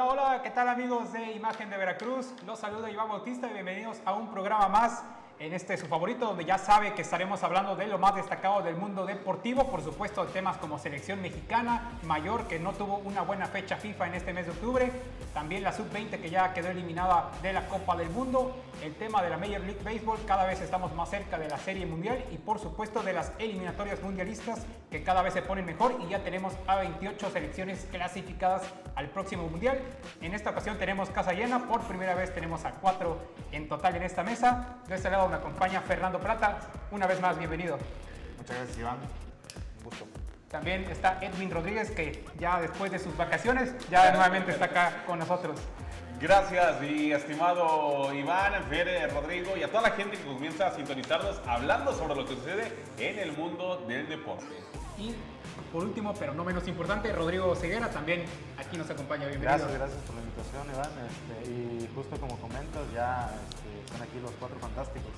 Hola, hola, ¿qué tal amigos de Imagen de Veracruz? Los saluda Iván Bautista y bienvenidos a un programa más en su favorito, donde ya sabe que estaremos hablando de lo más destacado del mundo deportivo, por supuesto temas como selección mexicana mayor, que no tuvo una buena fecha FIFA en este mes de octubre, también la Sub-20 que ya quedó eliminada de la Copa del Mundo, el tema de la Major League Baseball, cada vez estamos más cerca de la Serie Mundial y por supuesto de las eliminatorias mundialistas que cada vez se ponen mejor y ya tenemos a 28 selecciones clasificadas al próximo Mundial. En esta ocasión tenemos casa llena, por primera vez tenemos a 4 en total en esta mesa. De este lado me acompaña Fernando Plata, una vez más bienvenido. Muchas gracias, Iván, un gusto. También está Edwin Rodríguez, que ya después de sus vacaciones ya nuevamente está acá con nosotros. Gracias, y estimado Iván, Fede, Rodrigo y a toda la gente que comienza a sintonizarnos hablando sobre lo que sucede en el mundo del deporte. Y por último, pero no menos importante, Rodrigo Ceguera también aquí nos acompaña. Bienvenido. Gracias por la invitación, Iván. Y justo como comentas, ya están aquí los 4 fantásticos.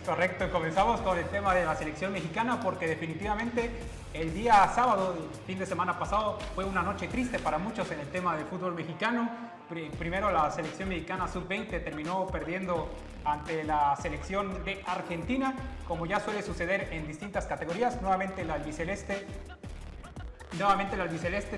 Correcto, comenzamos con el tema de la selección mexicana porque definitivamente el día sábado, el fin de semana pasado, fue una noche triste para muchos en el tema del fútbol mexicano. Primero la selección mexicana Sub-20 terminó perdiendo ante la selección de Argentina, como ya suele suceder en distintas categorías. Nuevamente la albiceleste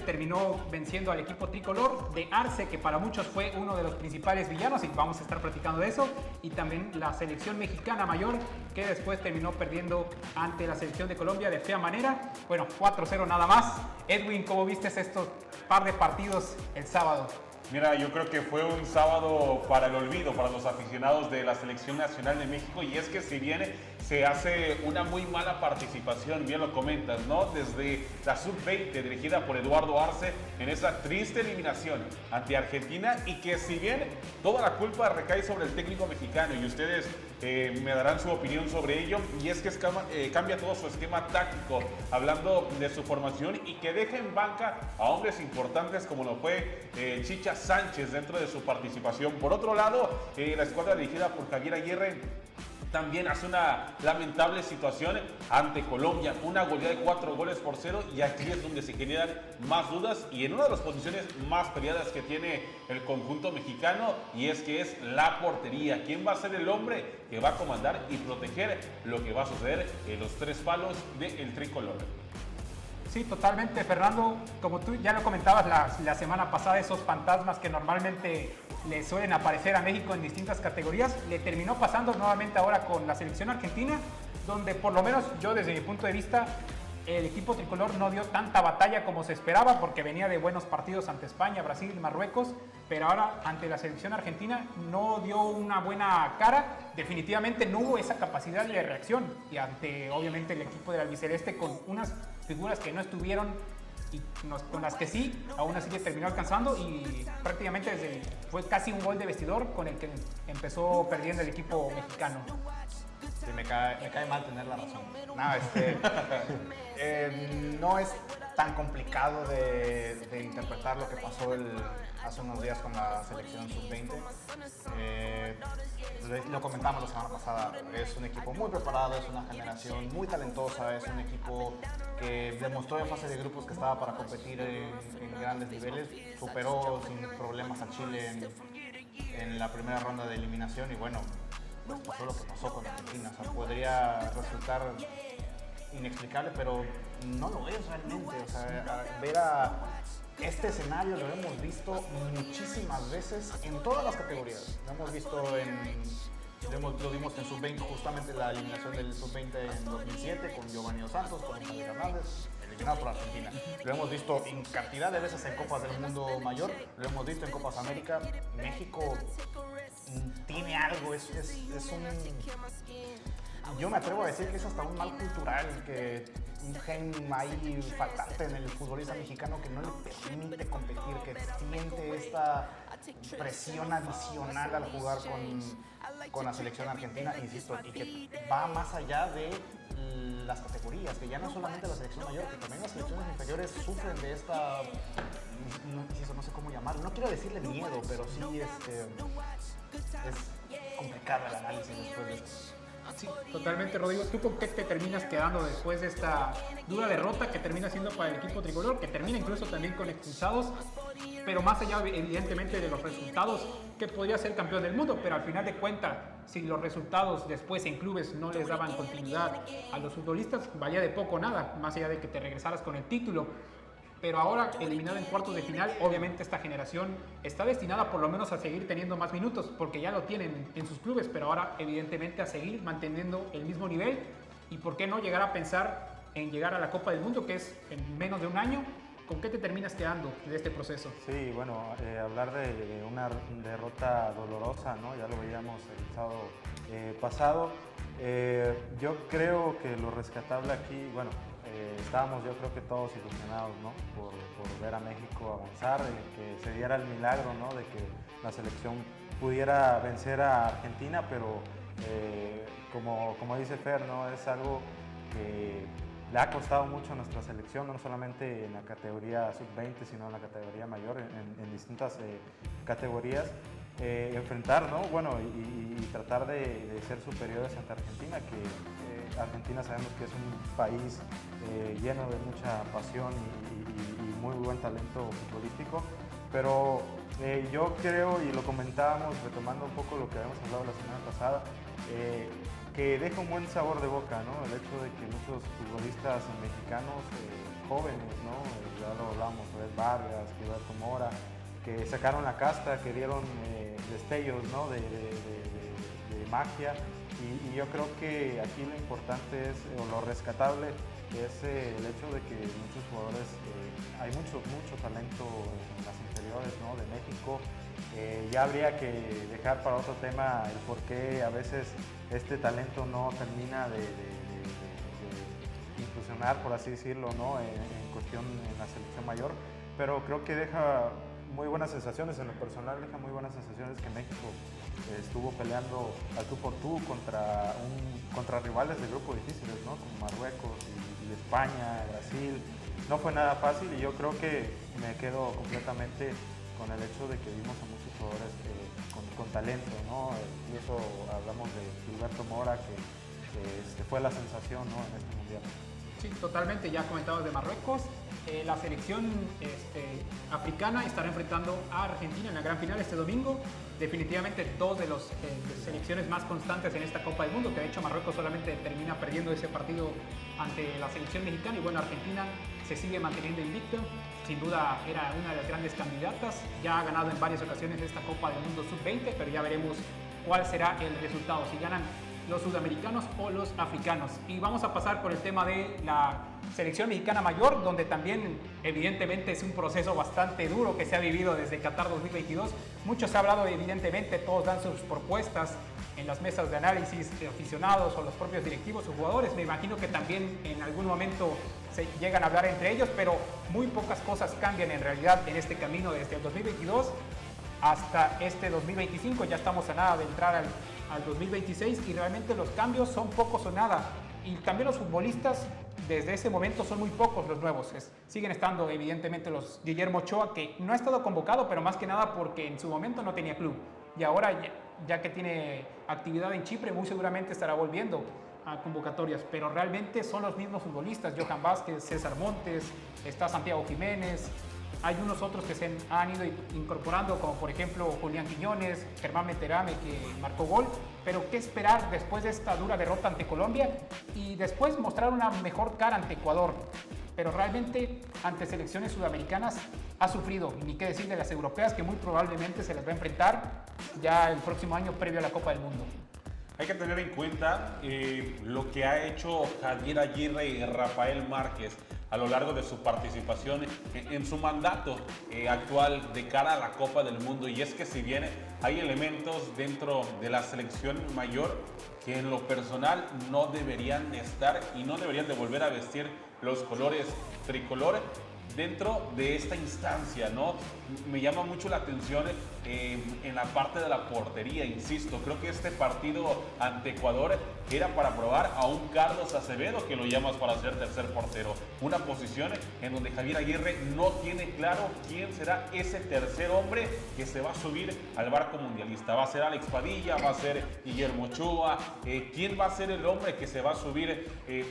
terminó venciendo al equipo tricolor de Arce, que para muchos fue uno de los principales villanos y vamos a estar platicando de eso. Y también la selección mexicana mayor, que después terminó perdiendo ante la selección de Colombia de fea manera. Bueno, 4-0 nada más. Edwin, ¿cómo viste estos par de partidos el sábado? Mira, yo creo que fue un sábado para el olvido para los aficionados de la Selección Nacional de México, y es que si bien se hace una muy mala participación, bien lo comentas, ¿no? Desde la Sub-20 dirigida por Eduardo Arce en esa triste eliminación ante Argentina, y que si bien toda la culpa recae sobre el técnico mexicano y ustedes me darán su opinión sobre ello, y es que cambia todo su esquema táctico, hablando de su formación, y que deja en banca a hombres importantes como lo fue Chicha Sánchez dentro de su participación. Por otro lado, la escuadra dirigida por Javier Aguirre también hace una lamentable situación ante Colombia, una goleada de 4-0, y aquí es donde se generan más dudas y en una de las posiciones más peleadas que tiene el conjunto mexicano, y es que es la portería. ¿Quién va a ser el hombre que va a comandar y proteger lo que va a suceder en los 3 palos del tricolor? Sí, totalmente, Fernando. Como tú ya lo comentabas la semana pasada, esos fantasmas que normalmente le suelen aparecer a México en distintas categorías, le terminó pasando nuevamente ahora con la selección argentina, donde por lo menos yo desde mi punto de vista, el equipo tricolor no dio tanta batalla como se esperaba, porque venía de buenos partidos ante España, Brasil y Marruecos, pero ahora ante la selección argentina no dio una buena cara. Definitivamente no hubo esa capacidad de reacción, y ante obviamente el equipo del albiceleste con unas figuras que no estuvieron y con las que sí, aún así le terminó alcanzando, y prácticamente fue casi un gol de vestidor con el que empezó perdiendo el equipo mexicano. Sí, me cae mal tener la razón. No es tan complicado de interpretar lo que pasó hace unos días con la selección Sub-20. Lo comentamos la semana pasada, es un equipo muy preparado, es una generación muy talentosa, es un equipo que demostró en fase de grupos que estaba para competir en grandes niveles, superó sin problemas a Chile en la primera ronda de eliminación, y bueno, pues pasó lo que pasó con Argentina. O sea, podría resultar inexplicable, pero no lo es realmente. O sea, ver a este escenario lo hemos visto muchísimas veces en todas las categorías. Lo hemos visto lo vimos en Sub-20, justamente la eliminación del Sub-20 en 2007 con Giovanni Dos Santos, con Javier Hernández, eliminado por Argentina. Lo hemos visto en cantidad de veces en Copas del Mundo Mayor, lo hemos visto en Copas América. México tiene algo, yo me atrevo a decir que es hasta un mal cultural, que un gen ahí faltante en el futbolista mexicano que no le permite competir, que siente esta presión adicional al jugar con la selección argentina, insisto, y que va más allá de las categorías, que ya no solamente la selección mayor, que también las selecciones inferiores sufren de esta, no sé cómo llamarlo, no quiero decirle miedo, pero sí es complicado el análisis después de eso. Sí, totalmente, Rodrigo. ¿Tú con qué te terminas quedando después de esta dura derrota que termina siendo para el equipo tricolor, que termina incluso también con expulsados? Pero más allá, evidentemente, de los resultados, que podría ser campeón del mundo, pero al final de cuentas, si los resultados después en clubes no les daban continuidad a los futbolistas, valía de poco o nada, más allá de que te regresaras con el título. Pero ahora, eliminado en cuartos de final, obviamente esta generación está destinada por lo menos a seguir teniendo más minutos, porque ya lo tienen en sus clubes, pero ahora evidentemente a seguir manteniendo el mismo nivel y por qué no llegar a pensar en llegar a la Copa del Mundo, que es en menos de un año. ¿Con qué te terminas quedando de este proceso? Sí, bueno, hablar de una derrota dolorosa, ¿no? Ya lo veíamos el sábado pasado. Yo creo que lo rescatable aquí, bueno, estábamos yo creo que todos ilusionados, ¿no? por ver a México avanzar, que se diera el milagro, ¿no? De que la selección pudiera vencer a Argentina, pero como dice Fer, ¿no? Es algo que le ha costado mucho a nuestra selección, no solamente en la categoría sub-20, sino en la categoría mayor, en distintas categorías. Enfrentar, ¿no? Bueno, y tratar de ser superiores ante Argentina, que Argentina sabemos que es un país lleno de mucha pasión y muy buen talento futbolístico, pero yo creo, y lo comentábamos retomando un poco lo que habíamos hablado la semana pasada, que deja un buen sabor de boca, ¿no? El hecho de que muchos futbolistas mexicanos jóvenes, ¿no? Ya lo hablamos, Fred Vargas, Gilberto Mora, que sacaron la casta, que dieron destellos, ¿no? de magia, y yo creo que aquí lo importante es, o lo rescatable, es el hecho de que muchos jugadores, hay mucho talento en las inferiores, ¿no? De México. Ya habría que dejar para otro tema el por qué a veces este talento no termina de incursionar, por así decirlo, ¿no? En cuestión en la selección mayor, pero creo que deja muy buenas sensaciones. En lo personal deja muy buenas sensaciones que México estuvo peleando al tú por tú contra rivales de grupo difíciles, ¿no? Como Marruecos y España, Brasil. No fue nada fácil, y yo creo que me quedo completamente con el hecho de que vimos a muchos jugadores con talento, ¿no? Incluso hablamos de Gilberto Mora, que fue la sensación, ¿no? En este mundial. Sí, totalmente. Ya comentabas de Marruecos. La selección africana estará enfrentando a Argentina en la gran final este domingo. Definitivamente dos de las selecciones más constantes en esta Copa del Mundo, que de hecho Marruecos solamente termina perdiendo ese partido ante la selección mexicana, y bueno, Argentina se sigue manteniendo invicto. Sin duda era una de las grandes candidatas. Ya ha ganado en varias ocasiones esta Copa del Mundo sub-20, pero ya veremos cuál será el resultado, si ganan los sudamericanos o los africanos. Y vamos a pasar por el tema de la selección mexicana mayor, donde también evidentemente es un proceso bastante duro que se ha vivido desde Qatar 2022. Mucho se ha hablado, evidentemente, todos dan sus propuestas en las mesas de análisis de aficionados o los propios directivos o jugadores. Me imagino que también en algún momento se llegan a hablar entre ellos, pero muy pocas cosas cambian en realidad en este camino desde el 2022 hasta este 2025. Ya estamos a nada de entrar al 2026 y realmente los cambios son pocos o nada. Y también los futbolistas desde ese momento son muy pocos los nuevos. Siguen estando evidentemente los Guillermo Ochoa, que no ha estado convocado, pero más que nada porque en su momento no tenía club. Y ahora ya que tiene actividad en Chipre, muy seguramente estará volviendo a convocatorias, pero realmente son los mismos futbolistas: Johan Vázquez, César Montes, está Santiago Jiménez. Hay unos otros que se han ido incorporando, como por ejemplo Julián Quiñones, Germán Meterame, que marcó gol. Pero ¿qué esperar después de esta dura derrota ante Colombia y después mostrar una mejor cara ante Ecuador? Pero realmente ante selecciones sudamericanas ha sufrido, y ni qué decir de las europeas, que muy probablemente se les va a enfrentar ya el próximo año previo a la Copa del Mundo. Hay que tener en cuenta lo que ha hecho Javier Aguirre y Rafael Márquez a lo largo de su participación en su mandato actual de cara a la Copa del Mundo. Y es que si bien hay elementos dentro de la selección mayor que en lo personal no deberían estar y no deberían de volver a vestir los colores tricolor, dentro de esta instancia, ¿no? Me llama mucho la atención en la parte de la portería, insisto, creo que este partido ante Ecuador era para probar a un Carlos Acevedo, que lo llamas para ser tercer portero, una posición en donde Javier Aguirre no tiene claro quién será ese tercer hombre que se va a subir al barco mundialista. Va a ser Alex Padilla, va a ser Guillermo Ochoa, quién va a ser el hombre que se va a subir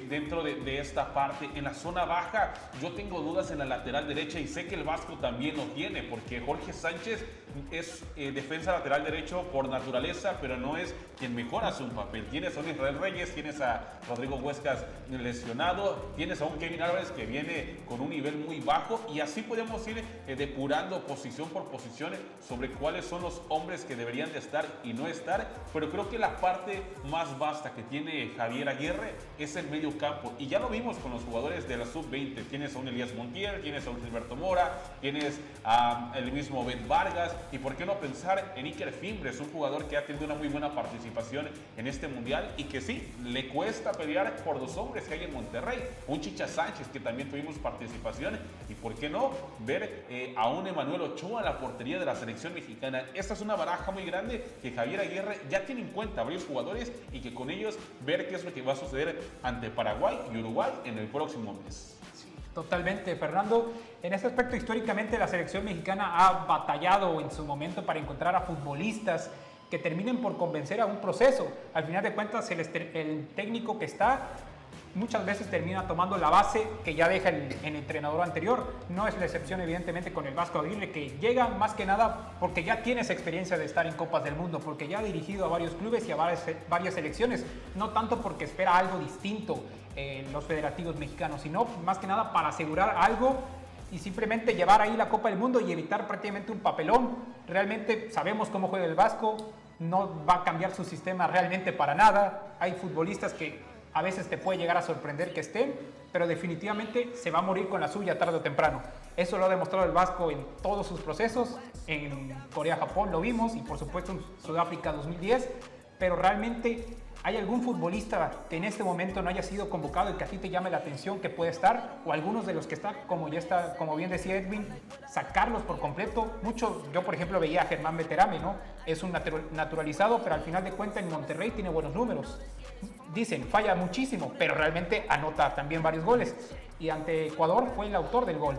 dentro de esta parte. En la zona baja yo tengo dudas en la lateral derecha y sé que el Vasco también lo tiene, porque Jorge Sánchez es defensa lateral derecho por naturaleza, pero no es quien mejor hace un papel. Tienes a un Israel Reyes, tienes a Rodrigo Huescas lesionado, tienes a un Kevin Álvarez que viene con un nivel muy bajo, y así podemos ir depurando posición por posición sobre cuáles son los hombres que deberían de estar y no estar, pero creo que la parte más vasta que tiene Javier Aguirre es el medio campo, y ya lo vimos con los jugadores de la sub-20. Tienes a un Elías Montiel, tienes a un Gilberto Mora, tienes a el mismo Ben Vargas, y por qué no pensar en Iker Fimbres, un jugador que ha tenido una muy buena participación en este mundial y que sí, le cuesta pelear por los hombres que hay en Monterrey. Un Chicha Sánchez, que también tuvimos participación, y por qué no ver a un Emanuel Ochoa en la portería de la selección mexicana. Esta es una baraja muy grande que Javier Aguirre ya tiene en cuenta varios jugadores, y que con ellos ver qué es lo que va a suceder ante Paraguay y Uruguay en el próximo mes. Totalmente, Fernando. En ese aspecto, históricamente, la selección mexicana ha batallado en su momento para encontrar a futbolistas que terminen por convencer a un proceso. Al final de cuentas, el técnico que está muchas veces termina tomando la base que ya deja el entrenador anterior. No es la excepción, evidentemente, con el Vasco Aguirre, que llega más que nada porque ya tiene esa experiencia de estar en Copas del Mundo, porque ya ha dirigido a varios clubes y a varias selecciones, no tanto porque espera algo distinto en los federativos mexicanos, sino más que nada para asegurar algo y simplemente llevar ahí la Copa del Mundo y evitar prácticamente un papelón. Realmente sabemos cómo juega el Vasco, no va a cambiar su sistema realmente para nada. Hay futbolistas que a veces te puede llegar a sorprender que estén, pero definitivamente se va a morir con la suya tarde o temprano. Eso lo ha demostrado el Vasco en todos sus procesos. En Corea-Japón lo vimos, y por supuesto en Sudáfrica 2010, pero realmente ¿hay algún futbolista que en este momento no haya sido convocado y que a ti te llame la atención que puede estar? O algunos de los que están, como bien decía Edwin, sacarlos por completo. Yo por ejemplo veía a Germán Beterame, ¿no? Es un naturalizado, pero al final de cuentas en Monterrey tiene buenos números. Dicen, falla muchísimo, pero realmente anota también varios goles. Y ante Ecuador fue el autor del gol.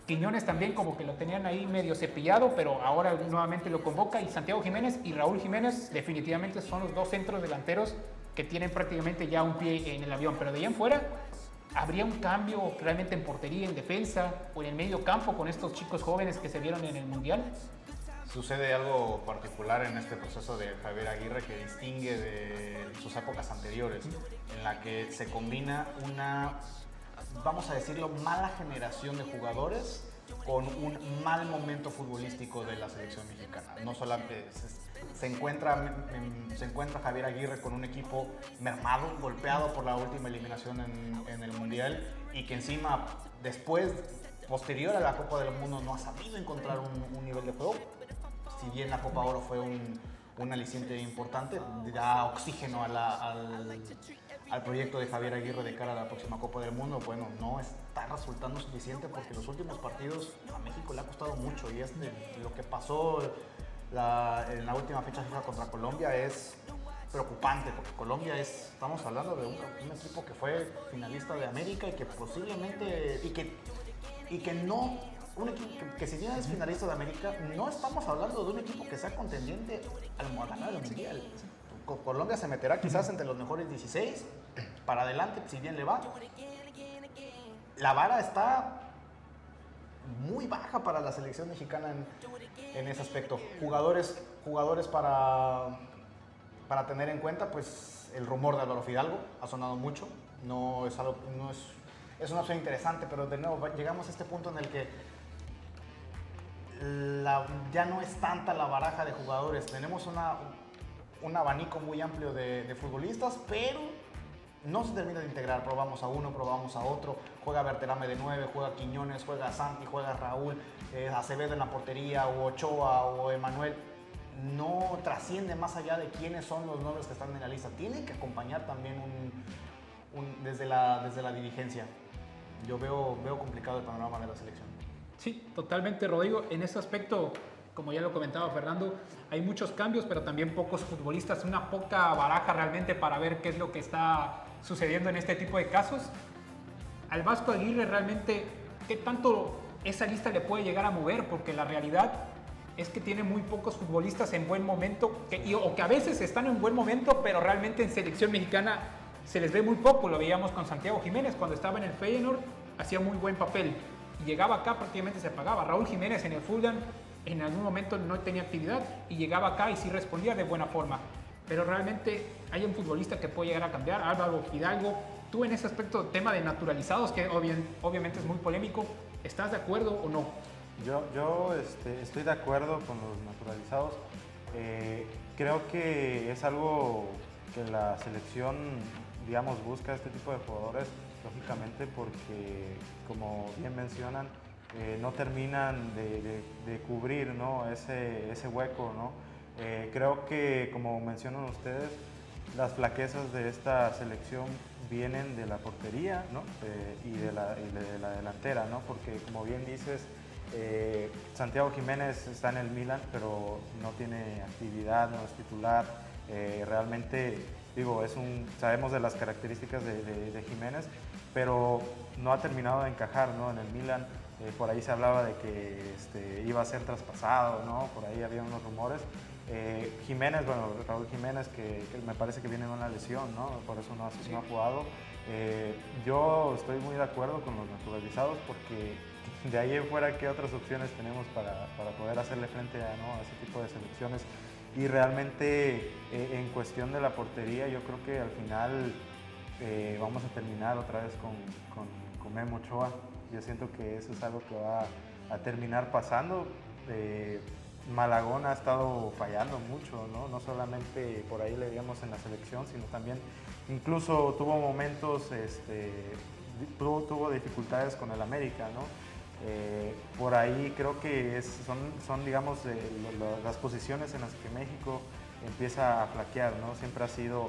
Quiñones también como que lo tenían ahí medio cepillado, pero ahora nuevamente lo convoca. Y Santiago Jiménez y Raúl Jiménez definitivamente son los dos centros delanteros que tienen prácticamente ya un pie en el avión. Pero de ahí en fuera, ¿habría un cambio realmente en portería, en defensa o en el medio campo con estos chicos jóvenes que se vieron en el Mundial? Sucede algo particular en este proceso de Javier Aguirre que distingue de sus épocas anteriores, en la que se combina una, vamos a decirlo, mala generación de jugadores con un mal momento futbolístico de la selección mexicana. No solamente se encuentra Javier Aguirre con un equipo mermado, golpeado por la última eliminación en el Mundial, y que encima después, posterior a la Copa del Mundo, no ha sabido encontrar un nivel de juego. Si bien la Copa Oro fue un aliciente importante, da oxígeno al proyecto de Javier Aguirre de cara a la próxima Copa del Mundo. Bueno, no está resultando suficiente, porque los últimos partidos a México le ha costado mucho, y lo que pasó en la última fecha FIFA contra Colombia es preocupante, porque Colombia estamos hablando de un equipo que fue finalista de América y que posiblemente, y que no, un equipo que si bien es finalista de América, no estamos hablando de un equipo que sea contendiente a ganar el Mundial. Colombia se meterá quizás entre los mejores 16 para adelante, si bien le va. La vara está muy baja para la selección mexicana en ese aspecto. Jugadores para tener en cuenta, pues el rumor de Álvaro Fidalgo ha sonado mucho. Es una opción interesante, pero de nuevo llegamos a este punto en el que ya no es tanta la baraja de jugadores. Tenemos un abanico muy amplio de futbolistas, pero no se termina de integrar. Probamos a uno, probamos a otro. Juega Berterame de 9, juega Quiñones, juega Santi, juega Raúl, Acevedo en la portería, o Ochoa, o Emanuel. No trasciende más allá de quiénes son los nombres que están en la lista. Tiene que acompañar también desde la dirigencia. yo veo complicado el panorama de la selección. Sí, totalmente, Rodrigo. En ese aspecto, como ya lo comentaba Fernando, hay muchos cambios, pero también pocos futbolistas, una poca baraja realmente para ver qué es lo que está sucediendo en este tipo de casos. Al Vasco Aguirre realmente, ¿qué tanto esa lista le puede llegar a mover? Porque la realidad es que tiene muy pocos futbolistas en buen momento, o que a veces están en buen momento, pero realmente en selección mexicana se les ve muy poco. Lo veíamos con Santiago Jiménez cuando estaba en el Feyenoord, hacía muy buen papel. Y llegaba acá, prácticamente se apagaba. Raúl Jiménez en el Fulham en algún momento no tenía actividad y llegaba acá y sí respondía de buena forma. Pero realmente hay un futbolista que puede llegar a cambiar. Álvaro Fidalgo, tú en ese aspecto, tema de naturalizados, que obviamente es muy polémico, ¿estás de acuerdo o no? Yo estoy de acuerdo con los naturalizados. Creo que es algo que la selección, digamos, busca este tipo de jugadores, lógicamente porque, como bien mencionan, no terminan de cubrir, ¿no?, ese hueco, ¿no? Creo que, como mencionan ustedes, las flaquezas de esta selección vienen de la portería, ¿no?, y de la delantera, ¿no? Porque, como bien dices, Santiago Jiménez está en el Milan, pero no tiene actividad, no es titular. Realmente, digo, sabemos de las características de Jiménez, pero no ha terminado de encajar, ¿no?, en el Milan. Por ahí se hablaba de que iba a ser traspasado, ¿no? Por ahí había unos rumores. Jiménez, bueno, Raúl Jiménez, que me parece que viene de una lesión, ¿no? Por eso no ha jugado. Yo estoy muy de acuerdo con los naturalizados, porque de ahí en fuera, ¿qué otras opciones tenemos para poder hacerle frente a ese tipo de selecciones? Y realmente, en cuestión de la portería, yo creo que al final vamos a terminar otra vez con Memo Ochoa. Yo siento que eso es algo que va a terminar pasando. Malagón ha estado fallando mucho, ¿no? No solamente por ahí le veíamos en la selección, sino también incluso tuvo momentos, tuvo dificultades con el América, ¿no? Por ahí creo que son digamos, las posiciones en las que México empieza a flaquear, ¿no? Siempre ha sido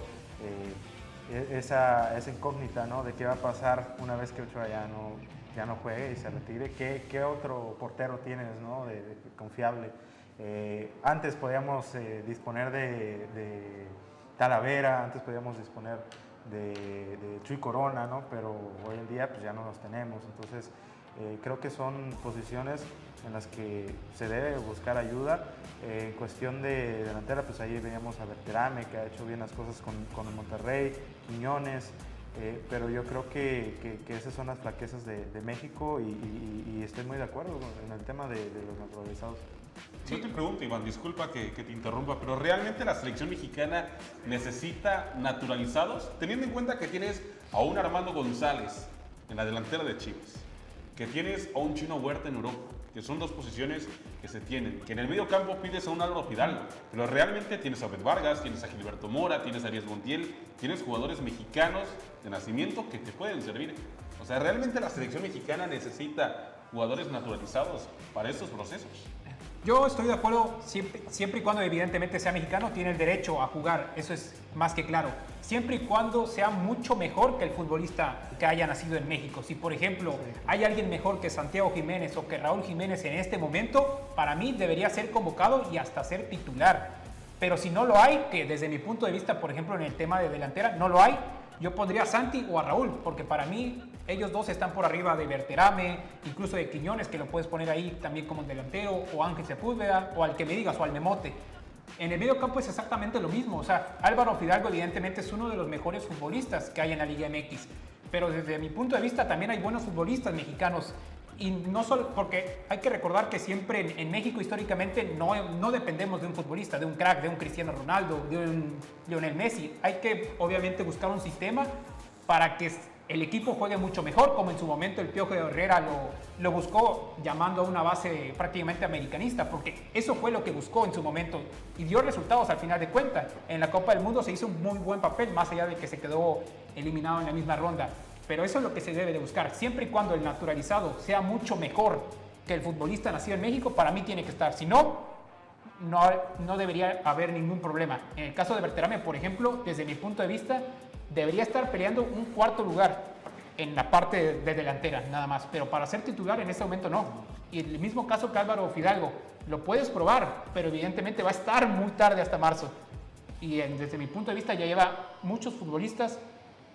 esa incógnita, ¿no?, de qué va a pasar una vez que Ochoa ya no juegue y se retire. ¿Qué otro portero tienes, ¿no?, de confiable? Antes podíamos disponer de Talavera, antes podíamos disponer de Chuy Corona, ¿no? Pero hoy en día pues ya no los tenemos. Entonces creo que son posiciones en las que se debe buscar ayuda. En cuestión de delantera, pues ahí veíamos a Berterame, que ha hecho bien las cosas con el Monterrey, Quiñones. Pero yo creo que esas son las flaquezas de México, y estoy muy de acuerdo en el tema de los naturalizados. Yo te pregunto, Iván, disculpa que te interrumpa, pero ¿realmente la selección mexicana necesita naturalizados? Teniendo en cuenta que tienes a un Armando González en la delantera de Chivas, que tienes a un Chino Huerta en Europa, que son dos posiciones que se tienen, que en el medio campo pides a un Álvaro Fidalgo, pero realmente tienes a Obed Vargas, tienes a Gilberto Mora, tienes a Arias Montiel, tienes jugadores mexicanos de nacimiento que te pueden servir. O sea, ¿realmente la selección mexicana necesita jugadores naturalizados para estos procesos? Yo estoy de acuerdo, siempre y cuando evidentemente sea mexicano, tiene el derecho a jugar, eso es más que claro. Siempre y cuando sea mucho mejor que el futbolista que haya nacido en México. Si, por ejemplo, hay alguien mejor que Santiago Jiménez o que Raúl Jiménez en este momento, para mí debería ser convocado y hasta ser titular. Pero si no lo hay, que desde mi punto de vista, por ejemplo, en el tema de delantera, no lo hay, yo pondría a Santi o a Raúl, porque para mí ellos dos están por arriba de Berterame, incluso de Quiñones, que lo puedes poner ahí también como delantero, o Ángel Sepúlveda, o al que me digas, o al Memote. En el medio campo es exactamente lo mismo. O sea, Álvaro Fidalgo evidentemente es uno de los mejores futbolistas que hay en la Liga MX, pero desde mi punto de vista también hay buenos futbolistas mexicanos. Y no solo, porque hay que recordar que siempre en México históricamente no dependemos de un futbolista, de un crack, de un Cristiano Ronaldo, de un Lionel Messi. Hay que obviamente buscar un sistema para que el equipo juegue mucho mejor, como en su momento el Piojo Herrera lo buscó llamando a una base prácticamente americanista, porque eso fue lo que buscó en su momento y dio resultados al final de cuentas. En la Copa del Mundo se hizo un muy buen papel, más allá de que se quedó eliminado en la misma ronda. Pero eso es lo que se debe de buscar. Siempre y cuando el naturalizado sea mucho mejor que el futbolista nacido en México, para mí tiene que estar. Si no, no debería haber ningún problema. En el caso de Berterame, por ejemplo, desde mi punto de vista, debería estar peleando un cuarto lugar. en la parte de delantera, nada más. Pero para ser titular en este momento no. Y el mismo caso que Álvaro Fidalgo, lo puedes probar, pero evidentemente va a estar muy tarde hasta marzo. Y desde mi punto de vista ya lleva muchos futbolistas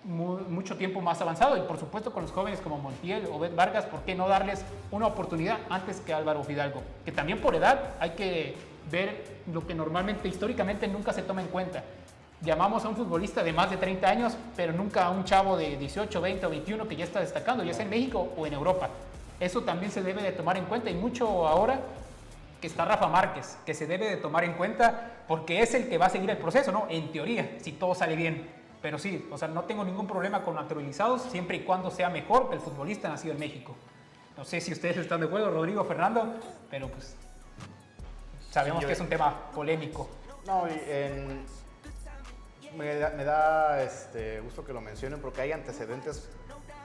mucho tiempo más avanzado. Y por supuesto con los jóvenes como Montiel o Bet Vargas, ¿por qué no darles una oportunidad antes que Álvaro Fidalgo? Que también por edad hay que ver lo que normalmente, históricamente, nunca se toma en cuenta. Llamamos a un futbolista de más de 30 años, pero nunca a un chavo de 18, 20 o 21 que ya está destacando, ya sea en México o en Europa. Eso también se debe de tomar en cuenta, y mucho ahora que está Rafa Márquez, que se debe de tomar en cuenta porque es el que va a seguir el proceso, ¿no? En teoría, si todo sale bien. Pero sí, o sea, no tengo ningún problema con naturalizados siempre y cuando sea mejor que el futbolista nacido en México. No sé si ustedes están de acuerdo, Rodrigo, Fernando, pero pues sabemos que es un tema polémico. No, me da gusto que lo mencionen porque hay antecedentes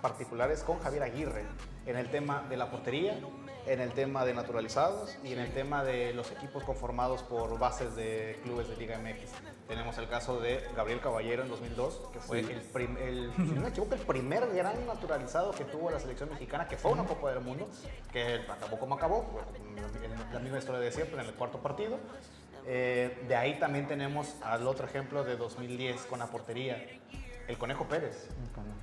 particulares con Javier Aguirre en el tema de la portería, en el tema de naturalizados y en el tema de los equipos conformados por bases de clubes de Liga MX. Tenemos el caso de Gabriel Caballero en 2002, que fue si no me equivoco, el primer gran naturalizado que tuvo la selección mexicana, que fue una Copa del Mundo, que acabó como acabó, la misma historia de siempre en el cuarto partido. De ahí también tenemos al otro ejemplo de 2010 con la portería, el Conejo Pérez.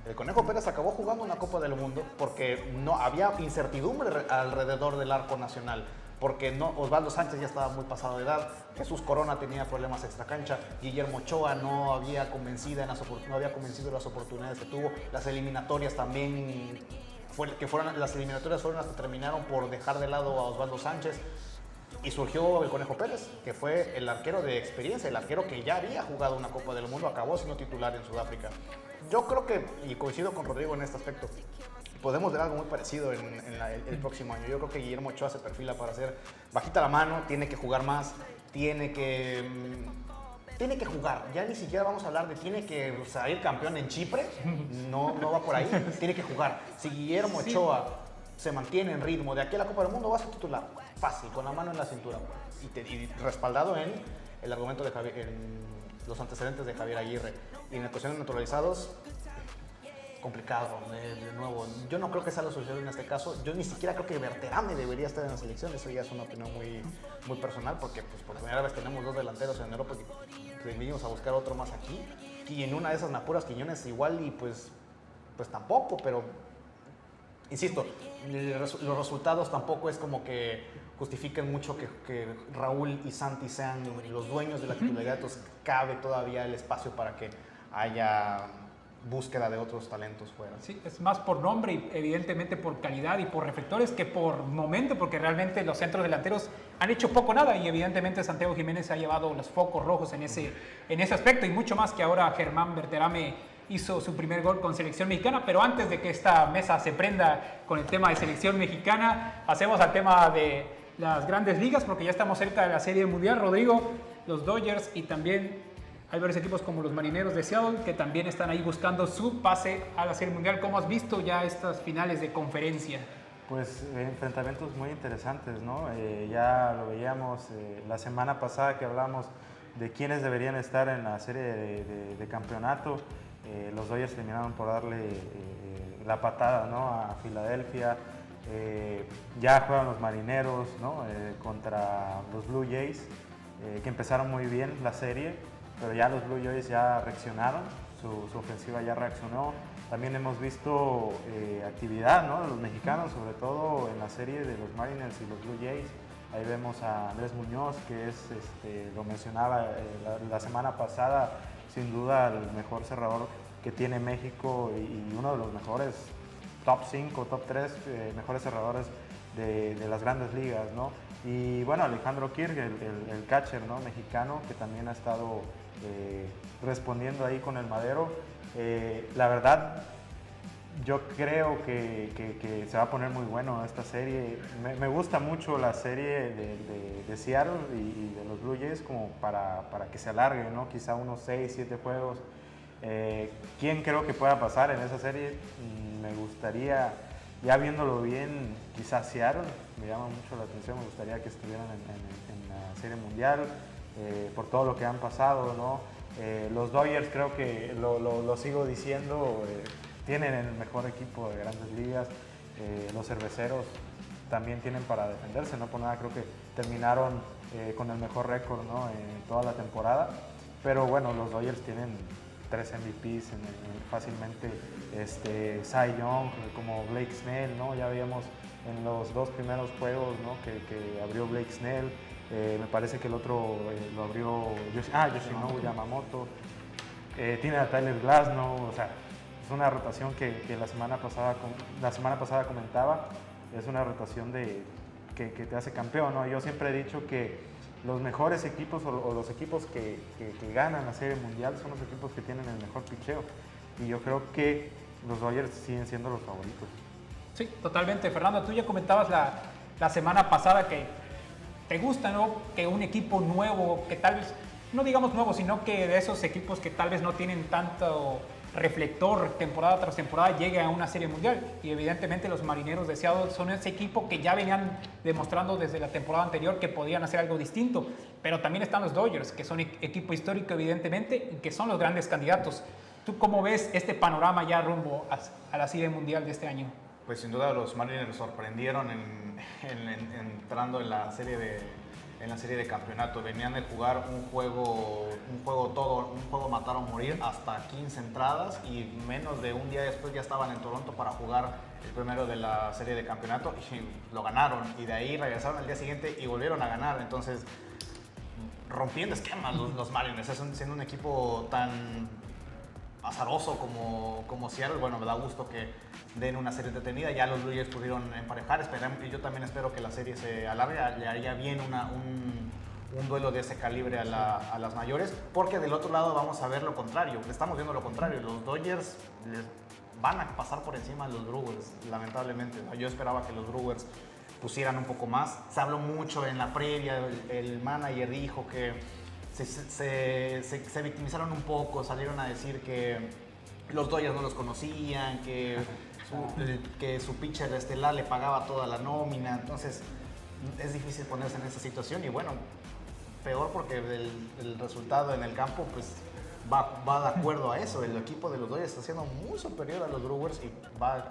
El Conejo Pérez acabó jugando una Copa del Mundo porque no había incertidumbre alrededor del arco nacional, porque Osvaldo Sánchez ya estaba muy pasado de edad, Jesús Corona tenía problemas extracancha, Guillermo Ochoa no había convencido las oportunidades que tuvo, las eliminatorias también las eliminatorias fueron hasta terminaron por dejar de lado a Osvaldo Sánchez. Y surgió el Conejo Pérez, que fue el arquero de experiencia, el arquero que ya había jugado una Copa del Mundo, acabó siendo titular en Sudáfrica. Yo creo que, y coincido con Rodrigo en este aspecto, podemos ver algo muy parecido el próximo año. Yo creo que Guillermo Ochoa se perfila para hacer bajita la mano, tiene que jugar más, tiene que jugar. Ya ni siquiera vamos a hablar de tiene que salir campeón en Chipre, no va por ahí, tiene que jugar. Si Guillermo Ochoa se mantiene en ritmo de aquí a la Copa del Mundo, va a ser titular. Fácil, con la mano en la cintura. Y respaldado en el argumento de en los antecedentes de Javier Aguirre. Y en la cuestión de naturalizados, complicado, de nuevo. Yo no creo que sea la solución en este caso. Yo ni siquiera creo que Berterame debería estar en la selección. Eso ya es una opinión muy, muy personal, porque pues, por primera vez tenemos dos delanteros en Europa y venimos a buscar otro más aquí. Y en una de esas Napuras Quiñones igual y pues tampoco, pero insisto, los resultados tampoco es como que justifiquen mucho que Raúl y Santi sean los dueños de la titularidad, entonces cabe todavía el espacio para que haya búsqueda de otros talentos fuera. Sí, es más por nombre y evidentemente por calidad y por reflectores que por momento, porque realmente los centros delanteros han hecho poco nada y evidentemente Santiago Jiménez ha llevado los focos rojos en ese aspecto, y mucho más que ahora Germán Berterame hizo su primer gol con selección mexicana. Pero antes de que esta mesa se prenda con el tema de selección mexicana, pasemos al tema de las grandes ligas, porque ya estamos cerca de la Serie Mundial. Rodrigo, los Dodgers y también hay varios equipos como los Marineros de Seattle que también están ahí buscando su pase a la Serie Mundial. ¿Cómo has visto ya estas finales de conferencia? Pues enfrentamientos muy interesantes, ¿no? Ya lo veíamos la semana pasada que hablamos de quiénes deberían estar en la serie de campeonato. Los Dodgers terminaron por darle la patada, ¿no?, a Filadelfia. Ya juegan los Marineros, ¿no?, contra los Blue Jays, que empezaron muy bien la serie, pero ya los Blue Jays ya reaccionaron, su ofensiva ya reaccionó. También hemos visto actividad, ¿no?, de los mexicanos, sobre todo en la serie de los Mariners y los Blue Jays. Ahí vemos a Andrés Muñoz, que es, lo mencionaba la semana pasada, sin duda el mejor cerrador que tiene México y uno de los mejores top 5, top 3 mejores cerradores de las grandes ligas, ¿no? Y bueno, Alejandro Kirk, el catcher, ¿no?, mexicano, que también ha estado respondiendo ahí con el Madero. La verdad, yo creo que se va a poner muy bueno esta serie. Me gusta mucho la serie de Seattle y de los Blue Jays como para que se alargue, ¿no? Quizá unos 6, 7 juegos. ¿Quién creo que pueda pasar en esa serie? Me gustaría, ya viéndolo bien, quizá Seattle. Me llama mucho la atención, me gustaría que estuvieran en la Serie Mundial por todo lo que han pasado, ¿no? Los Dodgers creo que lo sigo diciendo. tienen el mejor equipo de Grandes Ligas. Los Cerveceros también tienen para defenderse, no por nada creo que terminaron con el mejor récord, ¿no?, en toda la temporada. Pero bueno, los Dodgers tienen 3 MVPs fácilmente, Cy Young, como Blake Snell, ¿no? Ya veíamos en los 2 primeros juegos, ¿no?, que abrió Blake Snell. Me parece que el otro lo abrió Yoshinobu Yamamoto. Tiene a Tyler Glasnow, o sea, es una rotación que la semana pasada comentaba, es una rotación que te hace campeón, ¿no? Yo siempre he dicho que los mejores equipos o los equipos que ganan la Serie Mundial son los equipos que tienen el mejor picheo. Y yo creo que los Dodgers siguen siendo los favoritos. Sí, totalmente. Fernando, tú ya comentabas la semana pasada que te gusta, ¿no?, que un equipo nuevo, que tal vez, no digamos nuevo, sino que de esos equipos que tal vez no tienen tanto reflector temporada tras temporada llegue a una Serie Mundial. Y evidentemente los Marineros de Seattle son ese equipo que ya venían demostrando desde la temporada anterior que podían hacer algo distinto. Pero también están los Dodgers, que son equipo histórico evidentemente y que son los grandes candidatos. ¿Tú cómo ves este panorama ya rumbo a la Serie Mundial de este año? Pues sin duda los Mariners sorprendieron entrando en la serie de campeonato. Venían de jugar un juego matar o morir hasta 15 entradas y menos de un día después ya estaban en Toronto para jugar el primero de la serie de campeonato y lo ganaron. Y de ahí regresaron al día siguiente y volvieron a ganar. Entonces, rompiendo esquemas los Mariners, siendo un equipo tan azaroso como Seattle. Bueno, me da gusto que den una serie detenida. Ya los Blue Jays pudieron emparejar. Yo también espero que la serie se alargue. Le haría bien un duelo de ese calibre a las mayores, porque del otro lado vamos a ver lo contrario. Estamos viendo lo contrario. Los Dodgers les van a pasar por encima de los Brewers, lamentablemente. Yo esperaba que los Brewers pusieran un poco más. Se habló mucho en la previa. El manager dijo que se victimizaron un poco, salieron a decir que los Dodgers no los conocían, que su pitcher estelar le pagaba toda la nómina. Entonces es difícil ponerse en esa situación y bueno, peor porque el resultado en el campo pues va de acuerdo a eso. El equipo de los Dodgers está siendo muy superior a los Brewers y va a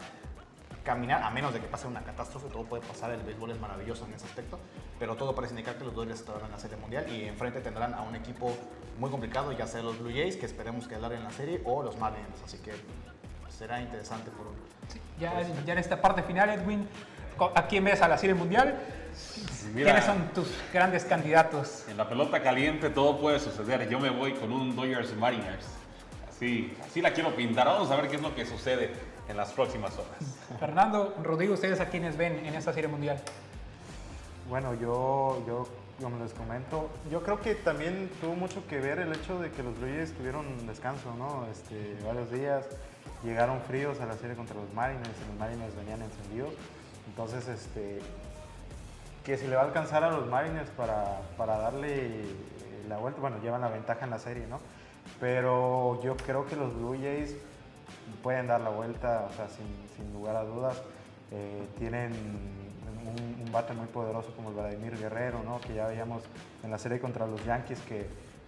caminar, a menos de que pase una catástrofe. Todo puede pasar, el béisbol es maravilloso en ese aspecto, pero todo parece indicar que los Dodgers estarán en la Serie Mundial y enfrente tendrán a un equipo muy complicado, ya sea los Blue Jays, que esperemos que alarguen la serie, o los Marlins, así que será interesante ya en esta parte final, Edwin, ¿a quién ves a la Serie Mundial? Mira, ¿quiénes son tus grandes candidatos? En la pelota caliente todo puede suceder. Yo me voy con un Dodgers Mariners. Así la quiero pintar. Vamos a ver qué es lo que sucede en las próximas horas. Fernando, Rodrigo, ¿ustedes a quiénes ven en esta Serie Mundial? Bueno, yo como les comento, yo creo que también tuvo mucho que ver el hecho de que los Blue Jays tuvieron descanso, ¿no? Varios días, llegaron fríos a la serie contra los Mariners y los Mariners venían encendidos. Entonces, que si le va a alcanzar a los Mariners para darle la vuelta, bueno, llevan la ventaja en la serie, ¿no? Pero yo creo que los Blue Jays pueden dar la vuelta, o sea, sin lugar a dudas. Tienen un bate muy poderoso como el Vladimir Guerrero, ¿no?, que ya veíamos en la serie contra los Yankees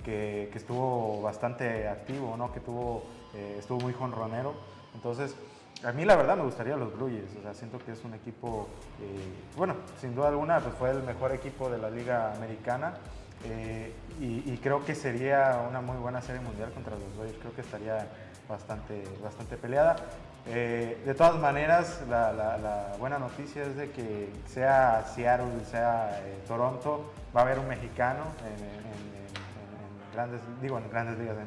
que estuvo bastante activo, ¿no?, que estuvo muy jonronero. Entonces, a mí la verdad me gustaría los Blue Jays, o sea, siento que es un equipo, bueno, sin duda alguna pues fue el mejor equipo de la Liga Americana, y creo que sería una muy buena serie mundial contra los Dodgers. Creo que estaría bastante peleada. De todas maneras, la buena noticia es de que sea Seattle, sea Toronto, va a haber un mexicano en grandes ligas,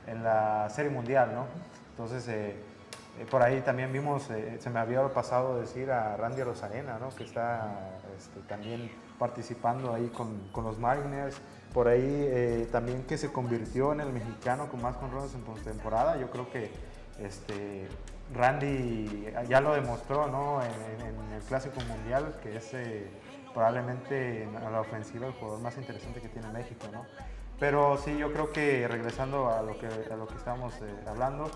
en la Serie Mundial, ¿no? Entonces, por ahí también vimos, se me había pasado decir a Randy Arozarena, ¿no?, que está también participando ahí con los Mariners. Por ahí también que se convirtió en el mexicano con más jonrones en postemporada. Yo creo que Randy ya lo demostró, ¿no?, en el Clásico Mundial, que es probablemente a la ofensiva el jugador más interesante que tiene México, ¿no? Pero sí, yo creo que regresando a lo que estábamos hablando,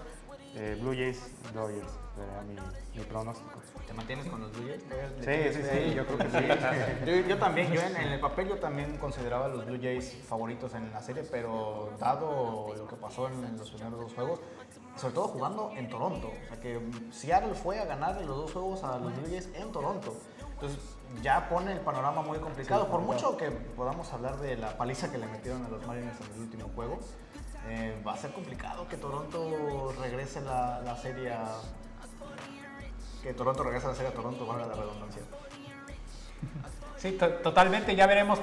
Blue Jays, Dodgers, mi pronóstico. ¿Te mantienes con los Blue Jays? Sí, yo creo que sí. Yo también, en el papel yo también consideraba a los Blue Jays favoritos en la serie, pero dado lo que pasó en los primeros 2 juegos, sobre todo jugando en Toronto. O sea que Seattle fue a ganar los 2 juegos a los Blue Jays en Toronto. Entonces ya pone el panorama muy complicado. Por mucho que podamos hablar de la paliza que le metieron a los Mariners en el último juego, va a ser complicado que Toronto regrese la serie a... Que Toronto regrese a la serie a Toronto, valga la redundancia. Sí, totalmente. Ya veremos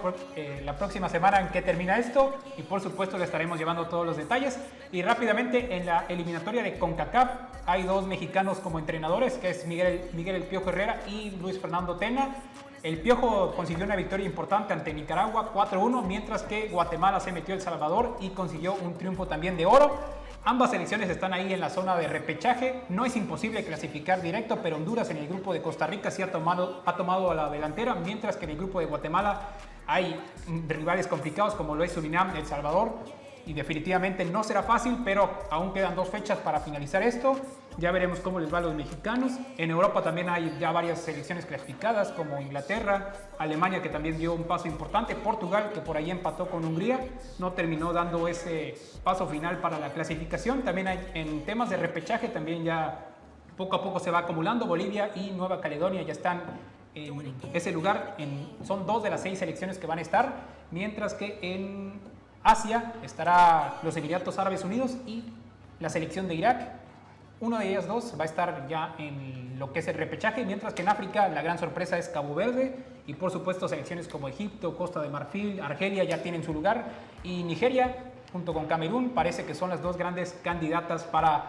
la próxima semana en qué termina esto y por supuesto le estaremos llevando todos los detalles. Y rápidamente, en la eliminatoria de CONCACAF hay 2 mexicanos como entrenadores, que es Miguel El Piojo Herrera y Luis Fernando Tena. El Piojo consiguió una victoria importante ante Nicaragua 4-1, mientras que Guatemala se metió a El Salvador y consiguió un triunfo también de oro. Ambas selecciones están ahí en la zona de repechaje. No es imposible clasificar directo, pero Honduras en el grupo de Costa Rica sí ha tomado a la delantera, mientras que en el grupo de Guatemala hay rivales complicados como lo es Surinam, El Salvador, y definitivamente no será fácil, pero aún quedan 2 fechas para finalizar esto. Ya veremos cómo les va a los mexicanos. En Europa también hay ya varias selecciones clasificadas como Inglaterra, Alemania, que también dio un paso importante, Portugal, que por ahí empató con Hungría, no terminó dando ese paso final para la clasificación. También hay en temas de repechaje, también ya poco a poco se va acumulando. Bolivia y Nueva Caledonia ya están en ese lugar, son 2 de las 6 selecciones que van a estar, mientras que en Asia estará los Emiratos Árabes Unidos y la selección de Irak. Una de ellas 2 va a estar ya en lo que es el repechaje, mientras que en África la gran sorpresa es Cabo Verde y por supuesto selecciones como Egipto, Costa de Marfil, Argelia ya tienen su lugar y Nigeria junto con Camerún parece que son las 2 grandes candidatas para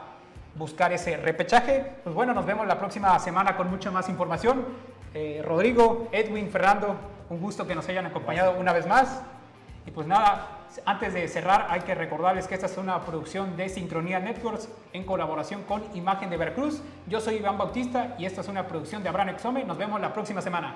buscar ese repechaje. Pues bueno, nos vemos la próxima semana con mucha más información. Rodrigo, Edwin, Fernando, un gusto que nos hayan acompañado una vez más. Y pues nada, antes de cerrar hay que recordarles que esta es una producción de Sincronía Networks en colaboración con Imagen de Veracruz. Yo soy Iván Bautista y esta es una producción de Abraham Exome. Nos vemos la próxima semana.